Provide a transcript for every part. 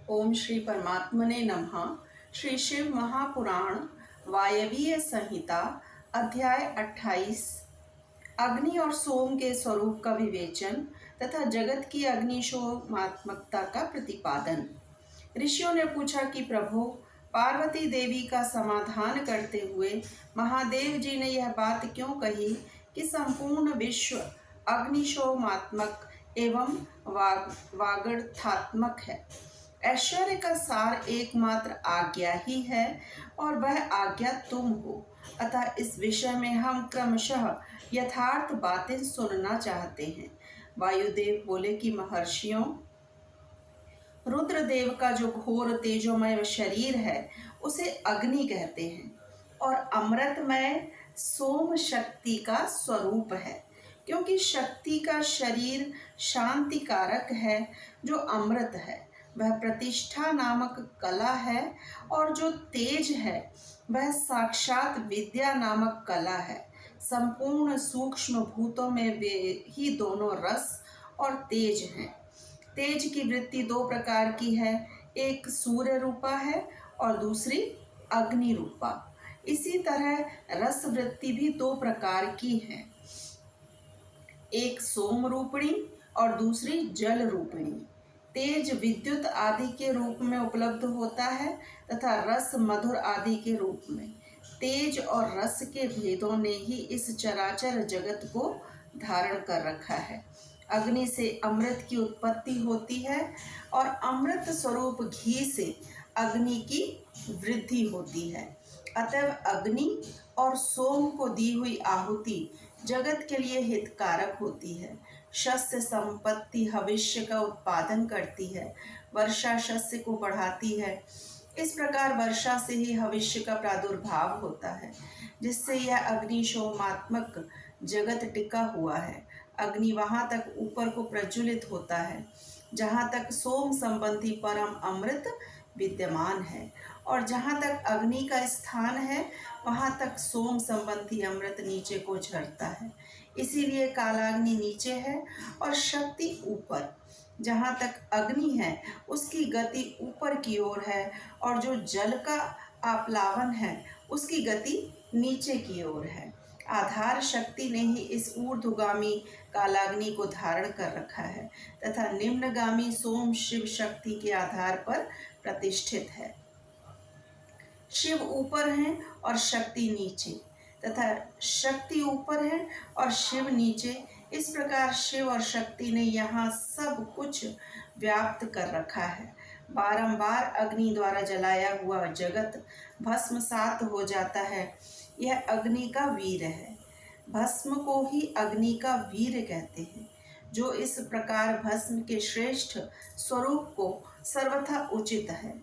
ओम श्री परमात्मने नमः। श्री शिव महापुराण वायवीय संहिता अध्याय 28 अग्नि और सोम के स्वरूप का विवेचन तथा जगत की अग्निशोमात्मकता का प्रतिपादन। ऋषियों ने पूछा कि प्रभु, पार्वती देवी का समाधान करते हुए महादेव जी ने यह बात क्यों कही कि संपूर्ण विश्व अग्निशोमात्मक एवं वागर्थात्मक है। ऐश्वर्य का सार एकमात्र आज्ञा ही है और वह आज्ञा तुम हो। अतः इस विषय में हम क्रमशः यथार्थ बातें सुनना चाहते हैं। वायुदेव बोले कि महर्षियों, रुद्रदेव का जो घोर तेजोमय शरीर है उसे अग्नि कहते हैं और अमृतमय सोम शक्ति का स्वरूप है, क्योंकि शक्ति का शरीर शांति कारक है जो अमृत है। वह प्रतिष्ठा नामक कला है और जो तेज है वह साक्षात विद्या नामक कला है। संपूर्ण सूक्ष्म भूतों में वे ही दोनों रस और तेज हैं। तेज की वृत्ति दो प्रकार की है, एक सूर्य रूपा है और दूसरी अग्नि रूपा। इसी तरह रस वृत्ति भी दो प्रकार की है, एक सोम रूपिणी और दूसरी जल रूपिणी। तेज विद्युत आदि के रूप में उपलब्ध होता है तथा रस मधुर आदि के रूप में। तेज और रस के भेदों ने ही इस चराचर जगत को धारण कर रखा है। अग्नि से अमृत की उत्पत्ति होती है और अमृत स्वरूप घी से अग्नि की वृद्धि होती है। अतः अग्नि और सोम को दी हुई आहुति जगत के लिए हितकारक होती है। शस्य संपत्ति भविष्य का उत्पादन करती है, वर्षा शस्य को बढ़ाती है। इस प्रकार वर्षा से ही भविष्य का प्रादुर्भाव होता है, जिससे यह अग्निशोमात्मक जगत टिका हुआ है। अग्नि वहाँ तक ऊपर को प्रज्वलित होता है जहाँ तक सोम संबंधी परम अमृत विद्यमान है, और जहाँ तक अग्नि का स्थान है वहाँ तक सोम संबंधी अमृत नीचे को झरता है। इसीलिए कालाग्नि नीचे है और शक्ति ऊपर। जहाँ तक अग्नि है उसकी गति ऊपर की ओर है और जो जल का आप्लावन है उसकी गति नीचे की ओर है। आधार शक्ति ने ही इस ऊर्ध्वगामी कालाग्नि को धारण कर रखा है तथा निम्नगामी सोम शिव शक्ति के आधार पर प्रतिष्ठित है। शिव ऊपर हैं और शक्ति नीचे, तथा शक्ति ऊपर है और शिव नीचे। इस प्रकार शिव और शक्ति ने यहाँ सब कुछ व्याप्त कर रखा है। बारंबार अग्नि द्वारा जलाया हुआ जगत भस्मसात हो जाता है। यह अग्नि का वीर है। भस्म को ही अग्नि का वीर कहते हैं। जो इस प्रकार भस्म के श्रेष्ठ स्वरूप को सर्वथा उचित है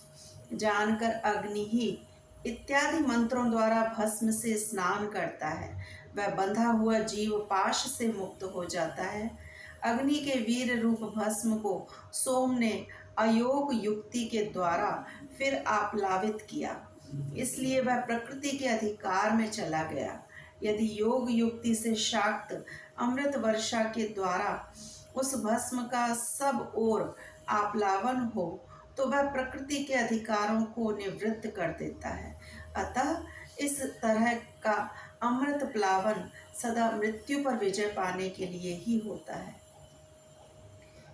जानकर अग्नि ही इत्यादि मंत्रों द्वारा भस्म से स्नान करता है, वह बंधा हुआ जीव पाश से मुक्त हो जाता है। अग्नि के वीर रूप भस्म को सोम ने अयोग युक्ति के द्वारा फिर आप्लावित किया, इसलिए वह प्रकृति के अधिकार में चला गया। यदि योग युक्ति से शाक्त अमृत वर्षा के द्वारा उस भस्म का सब ओर आप्लावन हो तो वह प्रकृति के अधिकारों को निवृत्त कर देता है। अतः इस तरह का अमृत प्लावन सदा मृत्यु पर विजय पाने के लिए ही होता है।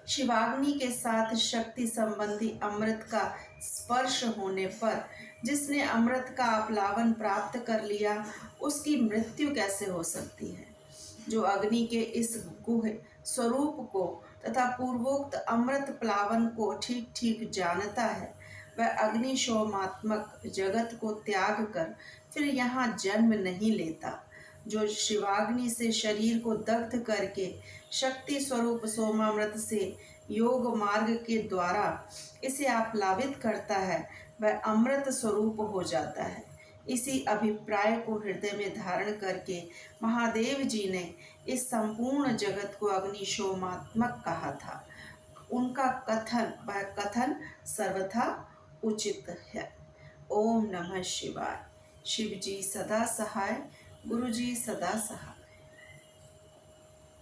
शिवाग्नि के साथ शक्ति संबंधी अमृत का स्पर्श होने पर जिसने अमृत का आप्लावन प्राप्त कर लिया उसकी मृत्यु कैसे हो सकती है। जो अग्नि के इस गुह स्वरूप को तथा पूर्वोक्त अमृत प्लावन को ठीक ठीक जानता है, वह अग्निशोमात्मक जगत को त्याग कर फिर यहाँ जन्म नहीं लेता। जो शिवाग्नि से शरीर को दग्ध करके शक्ति स्वरूप सोमामृत से योग मार्ग के द्वारा इसे आप्लावित करता है, वह अमृत स्वरूप हो जाता है। इसी अभिप्राय को हृदय में धारण करके महादेव जी ने इस संपूर्ण जगत को अग्निशोमात्मक कहा था। उनका वह कथन सर्वथा उचित है। ओम नमः शिवाय। शिव जी सदा सहाय, गुरु जी सदा सहाय।